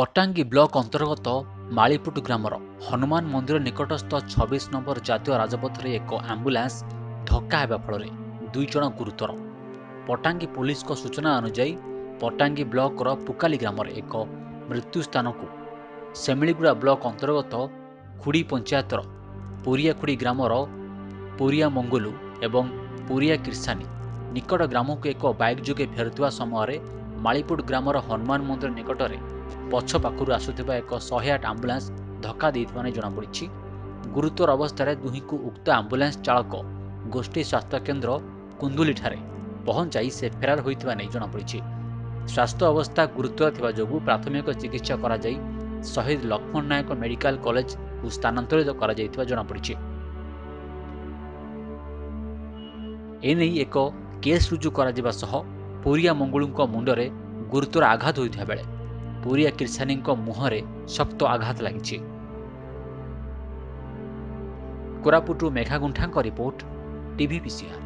Patangi block ଅନ୍ତର୍ଗତ ମାଳିପୁଟ ଗ୍ରାମର ହନୁମାନ ମନ୍ଦିର ନିକଟସ୍ଥ 26 ନମ୍ବର ଜାତୀୟ ରାଜପଥରେ ଏକ ଆମ୍ବୁଲାନ୍ସ ଧକ୍କା ହେବା ଫଳରେ 2 ଜଣ ଗୁରୁତର। ପଟାଙ୍ଗୀ ପୁଲିସଙ୍କ ସୂଚନା ଅନୁଯାୟୀ ପଟାଙ୍ଗୀ ବ୍ଲକର ପୁକାଲି ଗ୍ରାମରେ ଏକ ମୃତ୍ୟୁ ସ୍ଥାନକୁ ସେମିଳିଗୁଡ଼ା ବ୍ଲକ ଅନ୍ତର୍ଗତ ଖୁଡ଼ି ପଞ୍ଚାୟତର ପୁରିଆଖୁଡ଼ି ଗ୍ରାମର ପୁରିଆ ମଙ୍ଗୁଲୁ ଏବଂ ପୁରିଆ କିର୍ସାନୀ ନିକଟ ଗ୍ରାମକୁ ଏକ ବାଇକ୍ ଯୋଗେ ଫେରୁଥିବା ସମୟରେ ମାଳିପୁଟ ଗ୍ରାମର ହନୁମାନ ମନ୍ଦିର ନିକଟରେ ପଛ ପାଖରୁ ଆସୁଥିବା ଏକ 108 ଆମ୍ବୁଲାନ୍ସ ଧକ୍କା ଦେଇଥିବା ନେଇ ଜଣାପଡ଼ିଛି। ଗୁରୁତର ଅବସ୍ଥାରେ ଦୁହିଁଙ୍କୁ ଉକ୍ତ ଆମ୍ବୁଲାନ୍ସ ଚାଳକ ଗୋଷ୍ଠୀ ସ୍ୱାସ୍ଥ୍ୟକେନ୍ଦ୍ର କୁନ୍ଦୁଲିଠାରେ ପହଞ୍ଚାଇ ସେ ଫେରାର ହୋଇଥିବା ନେଇ ଜଣାପଡ଼ିଛି। ସ୍ୱାସ୍ଥ୍ୟ ଅବସ୍ଥା ଗୁରୁତର ଥିବା ଯୋଗୁଁ ପ୍ରାଥମିକ ଚିକିତ୍ସା କରାଯାଇ ଶହୀଦ ଲକ୍ଷ୍ମଣ ନାୟକ ମେଡିକାଲ କଲେଜକୁ ସ୍ଥାନାନ୍ତରିତ କରାଯାଇଥିବା ଜଣାପଡ଼ିଛି। ଏନେଇ ଏକ କେସ୍ ରୁଜୁ କରାଯିବା ସହ ପୁରିଆ ମଙ୍ଗୁଳୁଙ୍କ ମୁଣ୍ଡରେ ଗୁରୁତର ଆଘାତ ହୋଇଥିବା ବେଳେ ପୁରିଆ କିର୍ସାନୀଙ୍କ ମୁହଁରେ ଶକ୍ତ ଆଘାତ ଲାଗିଛି। କୋରାପୁଟରୁ ମେଘା ଗୁଣ୍ଠାଙ୍କ ରିପୋର୍ଟ, ଟିଭିପିସିଆର୍।